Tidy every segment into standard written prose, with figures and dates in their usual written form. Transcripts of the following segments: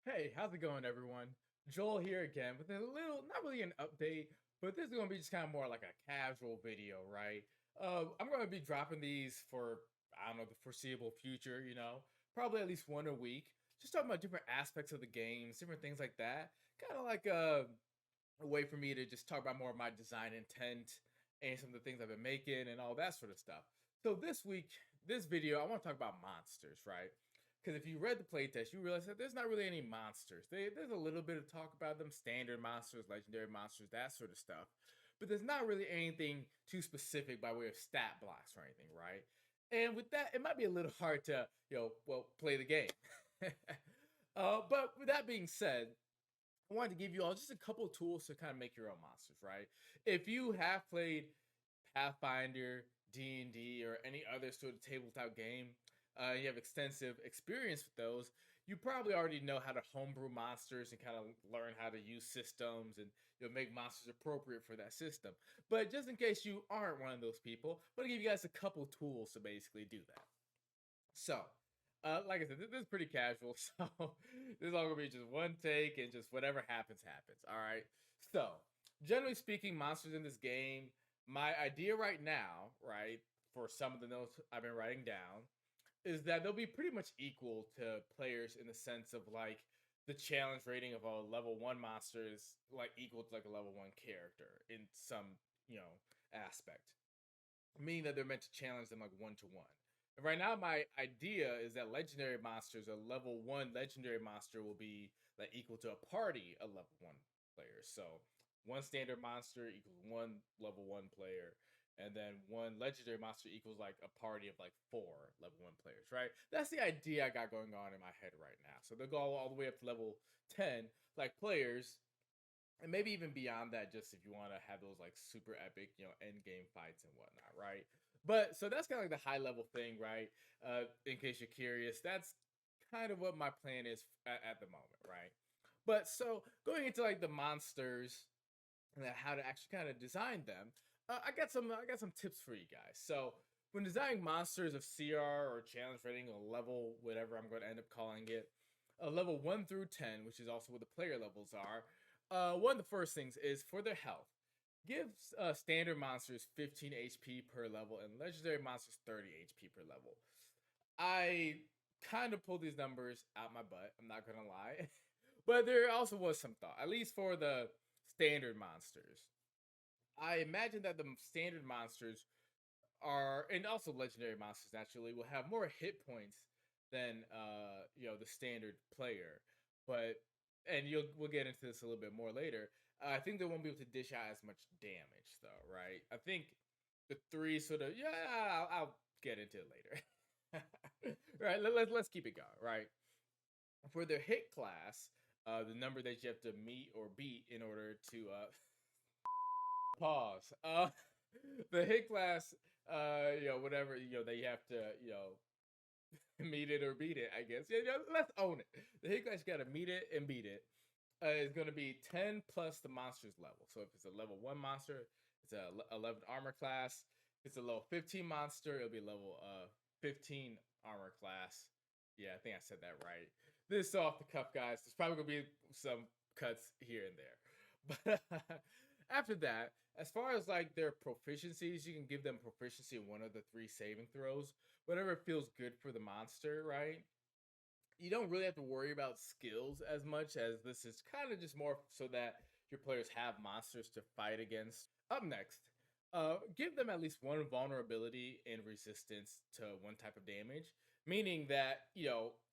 Hey, how's it going, everyone? Joel here again with a little, not really an update, but this is going to be just kind of more like a casual video, right? I'm going to be dropping these for, I don't know, the foreseeable future, probably at least one a week. Just talking about different aspects of the games, different things like that. Kind of like a way for me to just talk about more of my design intent and some of the things I've been making and all that sort of stuff. So this week, this video, I want to talk about monsters, right? Because if you read the playtest, you realize that there's not really any monsters. There's a little bit of talk about them, standard monsters, legendary monsters, that sort of stuff. But there's not really anything too specific by way of stat blocks or anything, right? And with that, it might be a little hard to, play the game. But with that being said, I wanted to give you all just a couple tools to kind of make your own monsters, right? If you have played Pathfinder, D&D, or any other sort of tabletop game, you have extensive experience with those, you probably already know how to homebrew monsters and kind of learn how to use systems and make monsters appropriate for that system. But just in case you aren't one of those people, I'm going to give you guys a couple tools to basically do that. So, like I said, this is pretty casual. So, this is all gonna be just one take and just whatever happens, happens. All right. So, generally speaking, monsters in this game, my idea right now, right, for some of the notes I've been writing down, is that they'll be pretty much equal to players in the sense of like the challenge rating of a level one monster is like equal to like a level one character in some, aspect, meaning that they're meant to challenge them like one to one. Right now, my idea is that legendary monsters, a level one legendary monster, will be like equal to a party of level one players. So one standard monster equals one level one player, and then one legendary monster equals like a party of like four level one players, right? That's the idea I got going on in my head right now. So they'll go all the way up to level 10, like players, and maybe even beyond that, just if you want to have those like super epic, end game fights and whatnot, right? But so that's kind of like the high level thing, right? In case you're curious, that's kind of what my plan is at the moment, right? But so going into like the monsters and how to actually kind of design them, I got some tips for you guys. So when designing monsters of CR or challenge rating or level whatever I'm going to end up calling it, level 1 through 10, which is also what the player levels are, one of the first things is for their health. Give standard monsters 15 HP per level and legendary monsters 30 HP per level. I kind of pulled these numbers out my butt, I'm not going to lie. But there also was some thought, at least for the standard monsters. I imagine that the standard monsters are, and also legendary monsters naturally, will have more hit points than the standard player. But and we'll get into this a little bit more later. I think they won't be able to dish out as much damage though, right? I think the three sort of I'll get into it later. Right, let's keep it going, right? For their hit class, the number that you have to meet or beat in order to pause. The hit class, whatever that you have to, meet it or beat it. I guess. Yeah, let's own it. The hit class you got to meet it and beat it. Is going to be 10 plus the monster's level. So if it's a level 1 monster, it's a 11 armor class. If it's a level 15 monster, it'll be level 15 armor class. Yeah, I think I said that right. This is off the cuff, guys. There's probably going to be some cuts here and there. But after that, as far as like their proficiencies, you can give them proficiency in one of the three saving throws, whatever feels good for the monster, right? You don't really have to worry about skills as much as this is kind of just more so that your players have monsters to fight against. Up next, give them at least one vulnerability and resistance to one type of damage, meaning that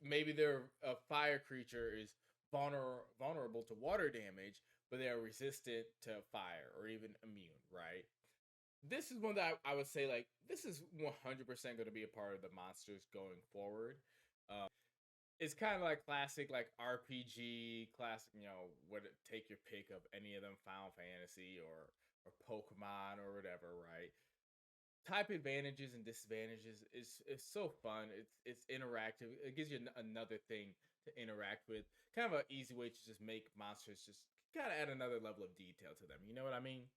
maybe their fire creature is vulnerable to water damage, but they are resistant to fire or even immune, right? This is one that I would say like this is 100% going to be a part of the monsters going forward. It's kind of like classic like RPG, classic, what take your pick of any of them, Final Fantasy or Pokemon or whatever, right? Type advantages and disadvantages is so fun. It's interactive. It gives you another thing to interact with. Kind of an easy way to just make monsters just kind of add another level of detail to them. You know what I mean?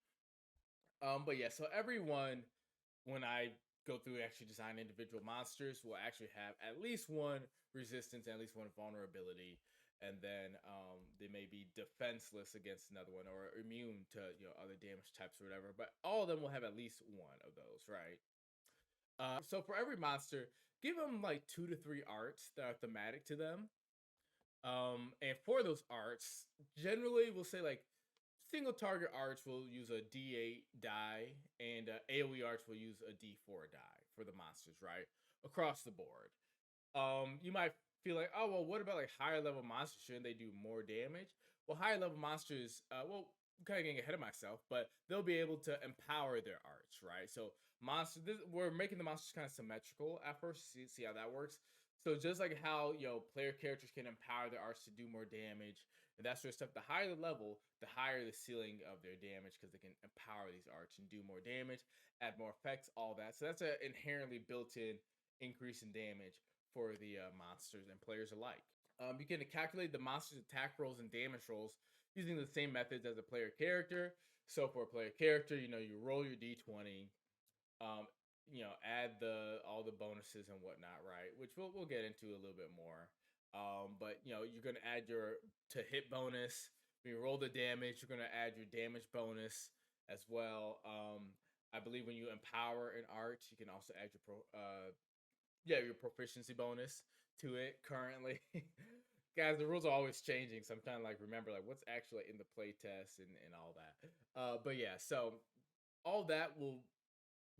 But yeah, so everyone, when I go through and actually design individual monsters, will actually have at least one resistance and at least one vulnerability. and then they may be defenseless against another one or immune to other damage types or whatever. But all of them will have at least one of those, right? So for every monster, give them like 2 to 3 arts that are thematic to them. And for those arts, generally we'll say like single target arts will use a D8 die, and AoE arts will use a D4 die for the monsters, right? Across the board. You might feel like, oh well, what about like higher level monsters? Shouldn't they do more damage? Well, higher level monsters, well, I'm kind of getting ahead of myself, but they'll be able to empower their arts, right? So we're making the monsters kind of symmetrical at first. See how that works. So just like how player characters can empower their arts to do more damage and that sort of stuff, the higher the level, the higher the ceiling of their damage because they can empower these arts and do more damage, add more effects, all that. So that's an inherently built-in increase in damage for the monsters and players alike. You can calculate the monster's attack rolls and damage rolls using the same methods as a player character. So for a player character, you roll your d20, um, add the all the bonuses and whatnot, right? Which we'll get into a little bit more. But you're gonna add your to hit bonus. When you roll the damage, you're gonna add your damage bonus as well. I believe when you empower an art, you can also add your proficiency bonus to it currently. Guys, the rules are always changing, so I'm trying to like remember like what's actually in the play test and all that. But yeah, so all that will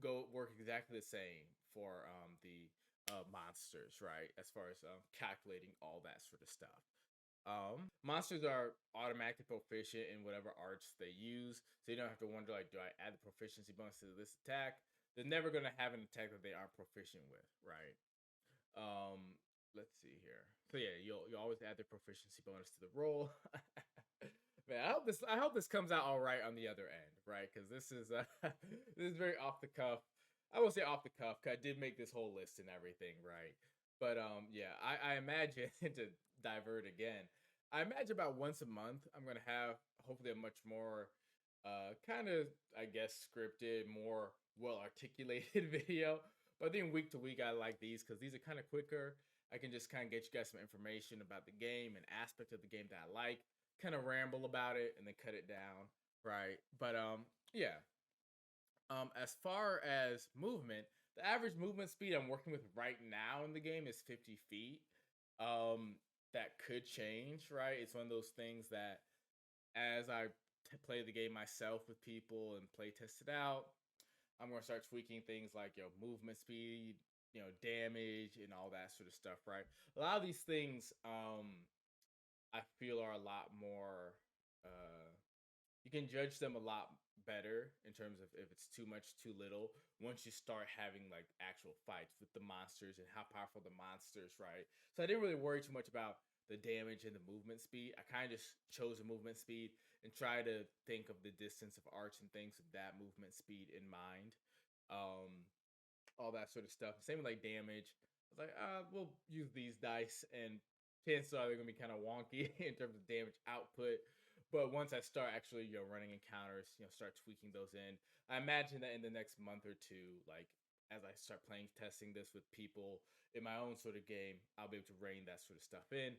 go work exactly the same for the monsters, right? As far as calculating all that sort of stuff. Monsters are automatically proficient in whatever arts they use, so you don't have to wonder like, do I add the proficiency bonus to this attack? They're never going to have an attack that they aren't proficient with, right? Um, let's see here. So yeah, you'll always add the proficiency bonus to the roll. Man, I hope this comes out all right on the other end, right? Because this is this is very off the cuff. I won't say off the cuff, because I did make this whole list and everything, right? But yeah, I imagine to divert again. I imagine about once a month I'm gonna have hopefully a much more kind of I guess scripted, more well articulated video. But I think week to week I like these because these are kind of quicker. I can just kind of get you guys some information about the game and aspect of the game that I like, kind of ramble about it and then cut it down, right? But yeah. As far as movement, the average movement speed I'm working with right now in the game is 50 feet. That could change, right? It's one of those things that as I play the game myself with people and play test it out, I'm gonna start tweaking things like movement speed, damage, and all that sort of stuff, right? A lot of these things, I feel are a lot more. Uh, you can judge them a lot better in terms of if it's too much, too little. Once you start having like actual fights with the monsters and how powerful the monsters, right? So I didn't really worry too much about the damage and the movement speed. I kind of just chose the movement speed and try to think of the distance of arts and things with that movement speed in mind. Um, all that sort of stuff. Same with like damage. I was like, we'll use these dice, and chances are they're gonna be kind of wonky in terms of damage output. But once I start actually, running encounters, start tweaking those in, I imagine that in the next month or two, like as I start playing, testing this with people in my own sort of game, I'll be able to rein that sort of stuff in.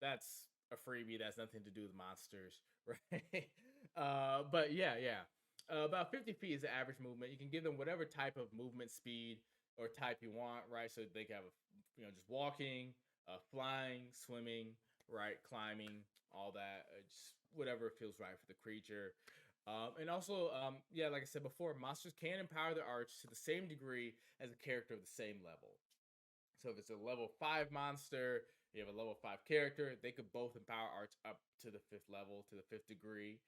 That's a freebie. That's nothing to do with monsters, right? But yeah, yeah. About 50 feet is the average movement. You can give them whatever type of movement speed or type you want, right? So they can have, just walking, flying, swimming, right, climbing, all that, just whatever feels right for the creature. And also, yeah, like I said before, monsters can empower their arts to the same degree as a character of the same level. So if it's a level 5 monster, you have a level 5 character, they could both empower arts up to the 5th level, to the 5th degree.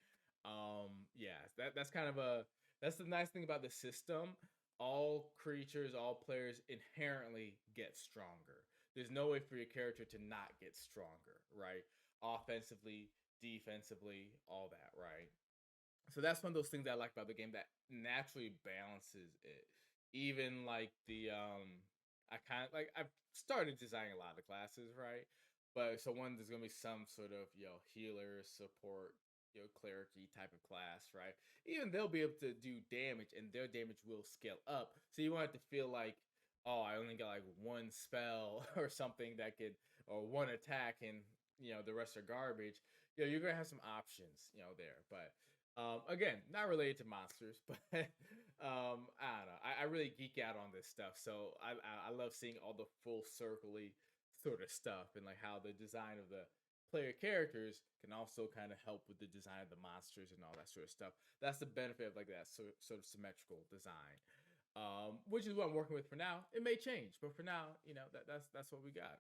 Yeah, that's kind of that's the nice thing about the system. All creatures, all players inherently get stronger. There's no way for your character to not get stronger, right? Offensively, defensively, all that, right? So that's one of those things I like about the game that naturally balances it. Even like the I kind of like I've started designing a lot of classes, right? But so one there's gonna be some sort of healer, support, clericy type of class, right? Even they'll be able to do damage and their damage will scale up. So you want it to feel like, oh, I only got like one spell or something that could or one attack and the rest are garbage, you're gonna have some options, there. But again, not related to monsters, but I don't know. I really geek out on this stuff, so I love seeing all the full circly sort of stuff and like how the design of the player characters can also kind of help with the design of the monsters and all that sort of stuff. That's the benefit of like that sort of symmetrical design, which is what I'm working with for now. It may change, but for now, that's what we got.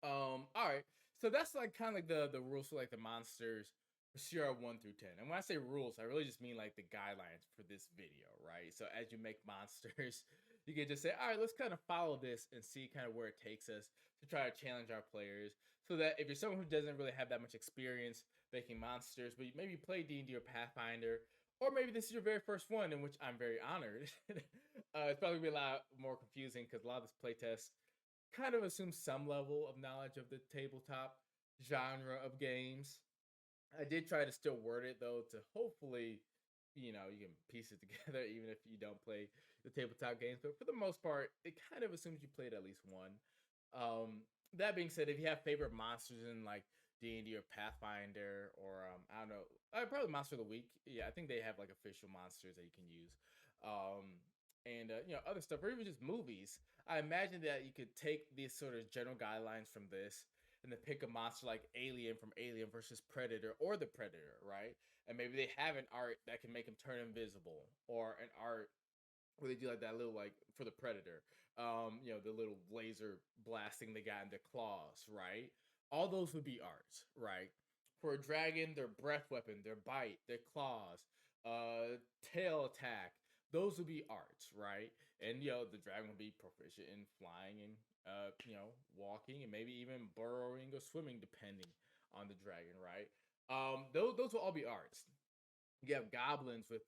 All right. So that's like kind of like the rules for like the monsters for CR 1 through 10. And when I say rules, I really just mean like the guidelines for this video, right? So as you make monsters, you can just say, all right, let's kind of follow this and see kind of where it takes us to try to challenge our players. So that if you're someone who doesn't really have that much experience making monsters, but maybe you play D&D or Pathfinder, or maybe this is your very first one, in which I'm very honored. It's probably gonna be a lot more confusing because a lot of this playtest kind of assumes some level of knowledge of the tabletop genre of games. I did try to still word it though to hopefully, you can piece it together even if you don't play the tabletop games. But for the most part, it kind of assumes you played at least one. That being said, if you have favorite monsters in like D&D or Pathfinder or I don't know, probably Monster of the Week. Yeah, I think they have like official monsters that you can use. And other stuff, or even just movies. I imagine that you could take these sort of general guidelines from this and then pick a monster like Alien from Alien versus Predator or the Predator, right? And maybe they have an art that can make him turn invisible, or an art where they do like that little like for the Predator, the little laser blasting the guy in the claws, right? All those would be arts, right? For a dragon, their breath weapon, their bite, their claws, tail attack, those would be arts, right? And the dragon would be proficient in flying and walking and maybe even burrowing or swimming, depending on the dragon, right? Those will all be arts. You have goblins with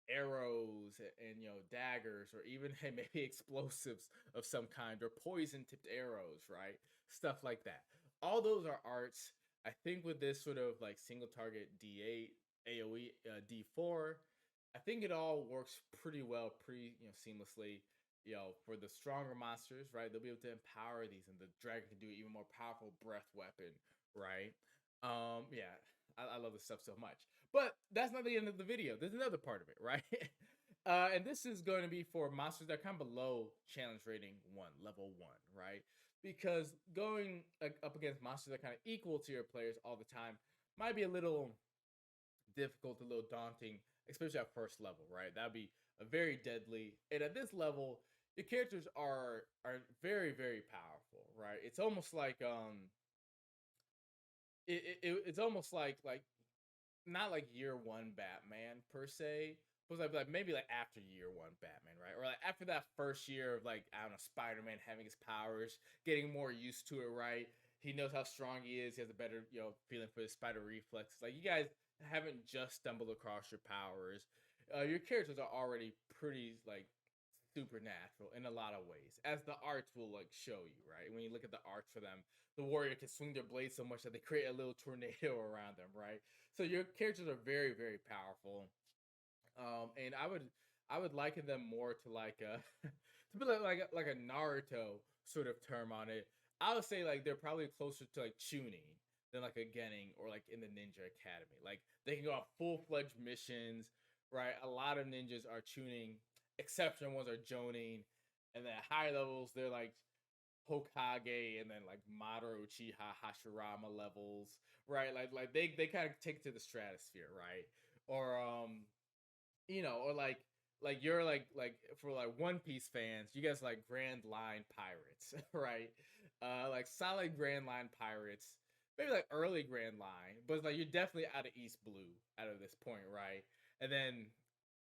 arrows and daggers, or even hey, maybe explosives of some kind, or poison tipped arrows, right? Stuff like that. All those are arts. I think with this sort of like single target D8 AoE D4, I think it all works pretty well, pretty seamlessly. For the stronger monsters, right? They'll be able to empower these, and the dragon can do even more powerful breath weapon, right? Yeah, I love this stuff so much. But that's not the end of the video. There's another part of it, right? And this is going to be for monsters that are kind of below challenge rating 1, level 1, right? Because going up against monsters that are kind of equal to your players all the time might be a little difficult, a little daunting, especially at first level, right? That'd be a very deadly. And at this level, your characters are very very powerful, right? It's almost like it's almost like not like year one Batman per se, but like maybe like after year one Batman, right? Or like after that first year of like I don't know Spider-Man having his powers, getting more used to it, right? He knows how strong he is. He has a better feeling for his spider reflexes. Like you guys haven't just stumbled across your powers. Your characters are already pretty like supernatural in a lot of ways, as the arts will like show you, right? When you look at the arts for them, the warrior can swing their blade so much that they create a little tornado around them, right? So your characters are very very powerful. And I would liken them more to like a to be like a Naruto sort of term on it. I would say like they're probably closer to like tuning than like a Genin or like in the Ninja Academy. Like they can go on full fledged missions, right? A lot of ninjas are tuning. Exceptional ones are Jonin, and then at higher levels they're like Hokage and then like Madara Uchiha Hashirama levels, right? Like they kind of take it to the stratosphere, right? Or or like you're like for like One Piece fans, you guys like Grand Line pirates, right? Like solid Grand Line pirates, maybe like early Grand Line, but like you're definitely out of East Blue out of this point, right? And then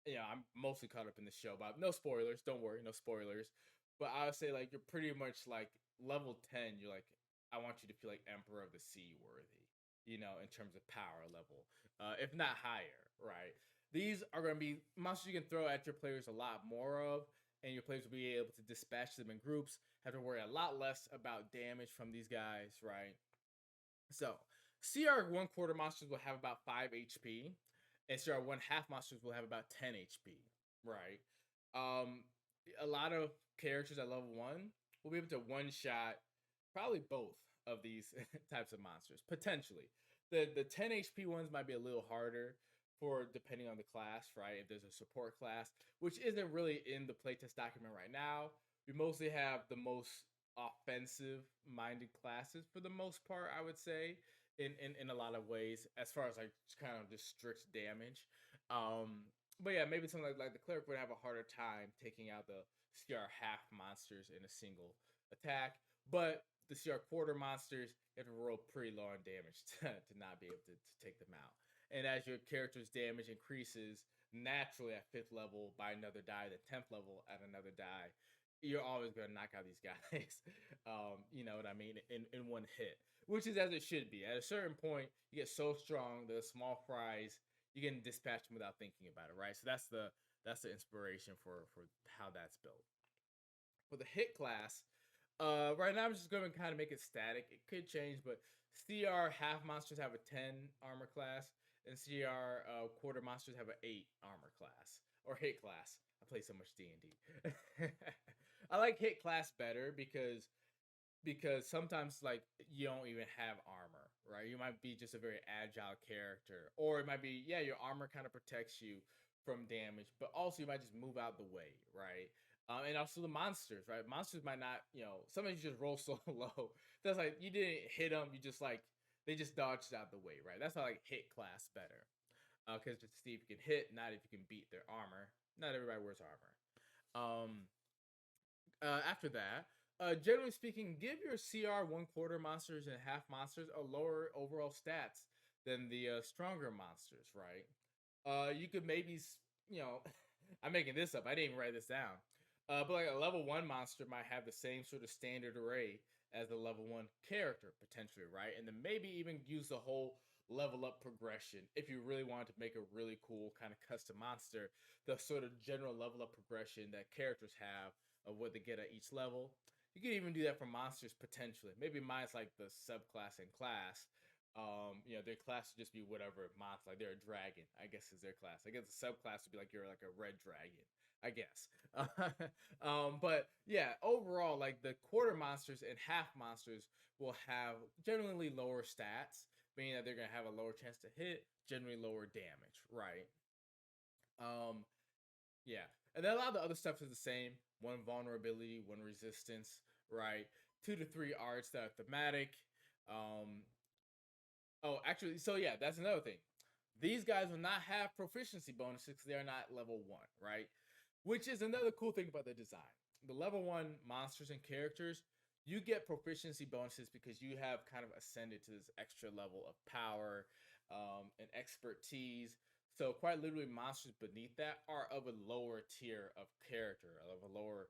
I'm mostly caught up in the show, but no spoilers. Don't worry, no spoilers. But I would say like you're pretty much like level 10. You're like I want you to feel like Emperor of the Sea worthy, in terms of power level, if not higher, right? These are going to be monsters you can throw at your players a lot more of, and your players will be able to dispatch them in groups, have to worry a lot less about damage from these guys, right? So, CR 1/4 monsters will have about 5 HP, and CR 1/2 monsters will have about 10 HP, right? Um, a lot of characters at level 1 will be able to one shot probably both of these types of monsters potentially. The 10 HP ones might be a little harder for depending on the class, right? If there's a support class, which isn't really in the playtest document right now. We mostly have the most offensive minded classes for the most part, I would say, in a lot of ways, as far as like kind of just strict damage. But yeah, maybe something like the cleric would have a harder time taking out the CR half monsters in a single attack. But the CR quarter monsters, you have to roll pretty low on damage to not be able to take them out. And as your character's damage increases naturally at 5th level by another die, the 10th level at another die, you're always going to knock out these guys. You know what I mean? In one hit, which is as it should be. At a certain point, you get so strong, the small fries, you can dispatch them without thinking about it, right? So that's the inspiration for how that's built. For the hit class, right now I'm just going to kind of make it static. It could change, but CR half monsters have a 10 armor class, and CR quarter monsters have an 8 armor class or hit class. I play so much D&D. I like hit class better because sometimes like you don't even have armor, right? You might be just a very agile character, or it might be your armor kind of protects you from damage, but also you might just move out the way, right? And also the monsters, right? Monsters might not, sometimes you just roll so low that's like you didn't hit them, you just like they just dodged out the way, right? That's how I like hit class better, because just see if you can hit, not if you can beat their armor. Not everybody wears armor. Um, After that, generally speaking, give your CR one quarter monsters and half monsters a lower overall stats than the stronger monsters, right? You could maybe, I'm making this up. I didn't even write this down. But like a level 1 monster might have the same sort of standard array as the level 1 character, potentially, right? And then maybe even use the whole level up progression if you really wanted to make a really cool kind of custom monster, the sort of general level up progression that characters have of what they get at each level. You could even do that for monsters potentially. Maybe mine's like the subclass and class. Their class would just be whatever monster, like they're a dragon, I guess is their class. I guess the subclass would be like you're like a red dragon, I guess. But yeah, overall, like the quarter monsters and half monsters will have generally lower stats, meaning that they're gonna have a lower chance to hit, generally lower damage, right? Um, yeah, and then a lot of the other stuff is the same. One vulnerability, one resistance, right? 2 to 3 arts that are thematic. Um, oh, actually, so yeah, that's another thing. These guys will not have proficiency bonuses because they are not level 1, right? Which is another cool thing about the design. The level 1 monsters and characters, you get proficiency bonuses because you have kind of ascended to this extra level of power and expertise. So quite literally, monsters beneath that are of a lower tier of character, of a lower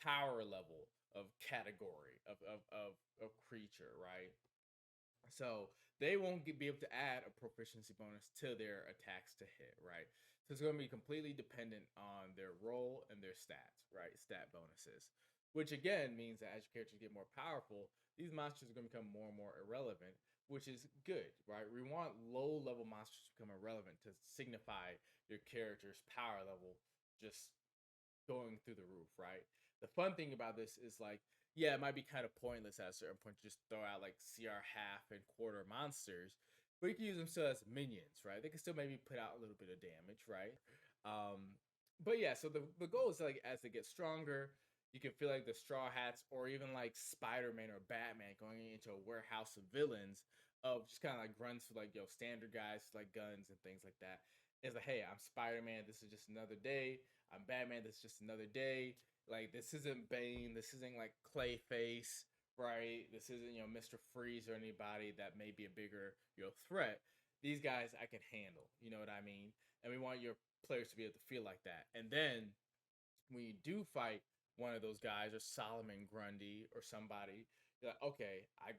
power level of category of creature, right? So they won't be able to add a proficiency bonus to their attacks to hit, right? So it's going to be completely dependent on their role and their stats, right? Stat bonuses, which again means that as your characters get more powerful, these monsters are going to become more and more irrelevant, which is good, right? We want low level monsters to become irrelevant to signify your character's power level just going through the roof, right? The fun thing about this is like, yeah, it might be kind of pointless at a certain point to just throw out like CR half and quarter monsters, but you can use them still as minions, right? They can still maybe put out a little bit of damage, right? But yeah, so the goal is like as they get stronger, you can feel like the Straw Hats or even like Spider-Man or Batman going into a warehouse of villains of just kind of like runs for like standard guys like guns and things like that. It's like, hey, I'm Spider-Man. This is just another day. I'm Batman. This is just another day. Like this isn't Bane. This isn't like Clayface, right? This isn't Mr. Freeze or anybody that may be a bigger threat. These guys I can handle. You know what I mean? And we want your players to be able to feel like that. And then when you do fight one of those guys or Solomon Grundy or somebody, you're like, okay, I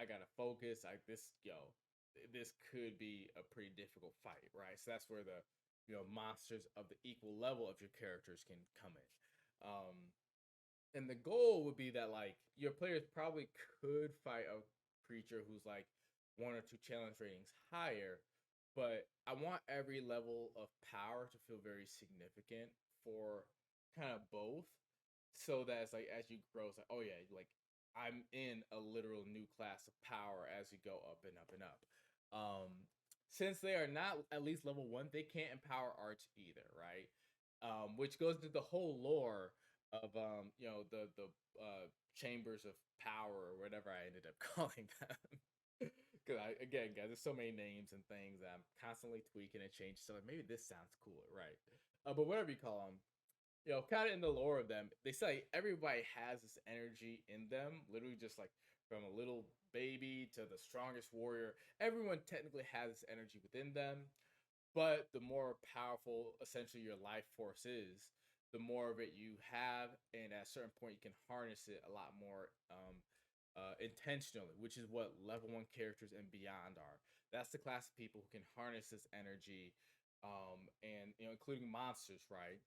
gotta focus. This could be a pretty difficult fight, right? So that's where the monsters of the equal level of your characters can come in. And the goal would be that like your players probably could fight a creature who's like 1 or 2 challenge ratings higher, but I want every level of power to feel very significant for kind of both, so that it's like as you grow, it's like, oh yeah, like I'm in a literal new class of power as we go up and up and up. Um, since they are not at least level 1, they can't empower arts either, right? Which goes into the whole lore of the chambers of power or whatever I ended up calling them. Because again, guys, there's so many names and things that I'm constantly tweaking and changing. So like, maybe this sounds cooler, right? But whatever you call them, kind of in the lore of them, they say everybody has this energy in them, literally just like from a little baby to the strongest warrior. Everyone technically has this energy within them, but the more powerful essentially your life force is, the more of it you have, and at a certain point you can harness it a lot more intentionally, which is what level 1 characters and beyond are. That's the class of people who can harness this energy, and including monsters, right?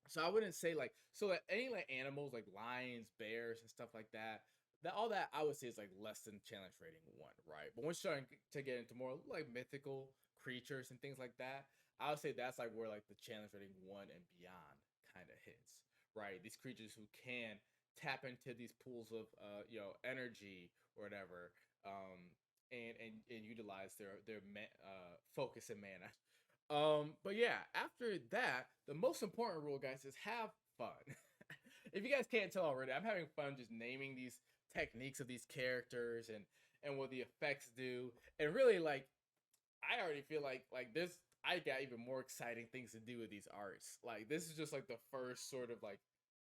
So I wouldn't say like, so like any like animals like lions, bears, and stuff like that. That all that I would say is like less than challenge rating 1, right? But once you're starting to get into more like mythical creatures and things like that, I would say that's like where like the challenge rating 1 and beyond kind of hits, right? These creatures who can tap into these pools of energy or whatever, and utilize their focus and mana. But yeah, after that, the most important rule, guys, is have fun. If you guys can't tell already, I'm having fun just naming these techniques of these characters and what the effects do. And really, like, I already feel like this. I got even more exciting things to do with these arts. Like, this is just like the first sort of like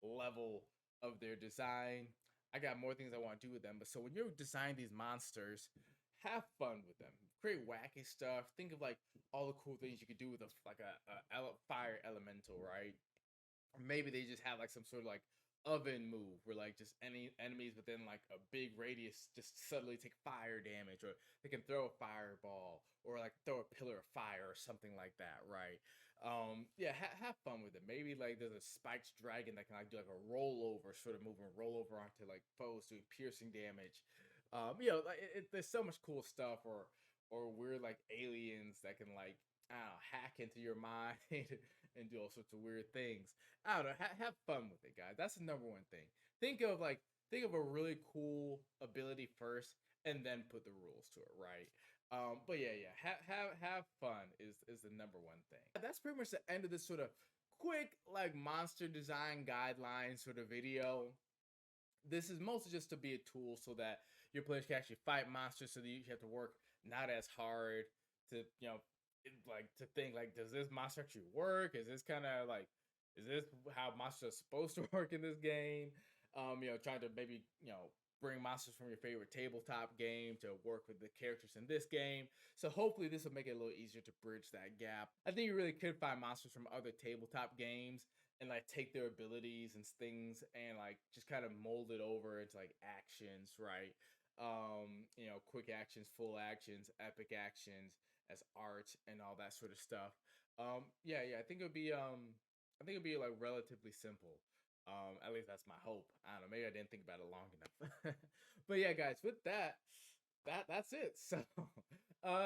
level of their design. I got more things I want to do with them. But so when you're designing these monsters, have fun with them. Create wacky stuff. Think of like all the cool things you could do with a fire elemental, right? Or maybe they just have like some sort of like oven move where like just any enemies within like a big radius just suddenly take fire damage, or they can throw a fireball or like throw a pillar of fire or something like that, right? Yeah, have fun with it. Maybe like there's a spiked dragon that can like do like a rollover sort of move and roll over onto like foes doing piercing damage. Like there's so much cool stuff, or weird like aliens that can like, I don't know, hack into your mind and do all sorts of weird things. I don't know. Have fun with it, guys. That's the number one thing. Think of a really cool ability first, and then put the rules to it, right? But yeah. Have fun is the number one thing. That's pretty much the end of this sort of quick like monster design guideline sort of video. This is mostly just to be a tool so that your players can actually fight monsters, so that you have to work not as hard to like to think like, does this monster actually work? Is this kind of like, is this how monsters are supposed to work in this game? Trying to maybe bring monsters from your favorite tabletop game to work with the characters in this game. So hopefully this will make it a little easier to bridge that gap. I think you really could find monsters from other tabletop games and like take their abilities and things and like just kind of mold it over into like actions, right? Quick actions, full actions, epic actions as art and all that sort of stuff. Yeah, I think it'd be like relatively simple. At least that's my hope. I don't know, maybe I didn't think about it long enough. But yeah, guys, with that's it. So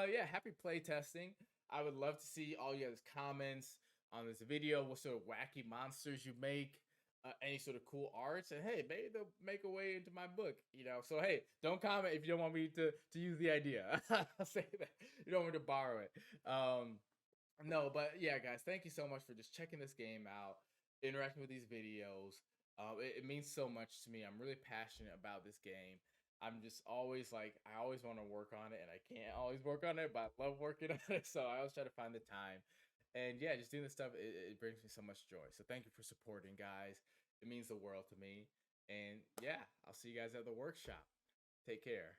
yeah, happy play testing. I would love to see all you guys' comments on this video, what sort of wacky monsters you make, any sort of cool arts, and hey, maybe they'll make a way into my book, So hey, don't comment if you don't want me to use the idea. I'll say that you don't want me to borrow it. No, but yeah, guys, thank you so much for just checking this game out, interacting with these videos. It means so much to me. I'm really passionate about this game. I'm just always like, I always want to work on it, and I can't always work on it, but I love working on it. So I always try to find the time. And yeah, just doing this stuff, it brings me so much joy. So thank you for supporting, guys. It means the world to me. And yeah, I'll see you guys at the workshop. Take care.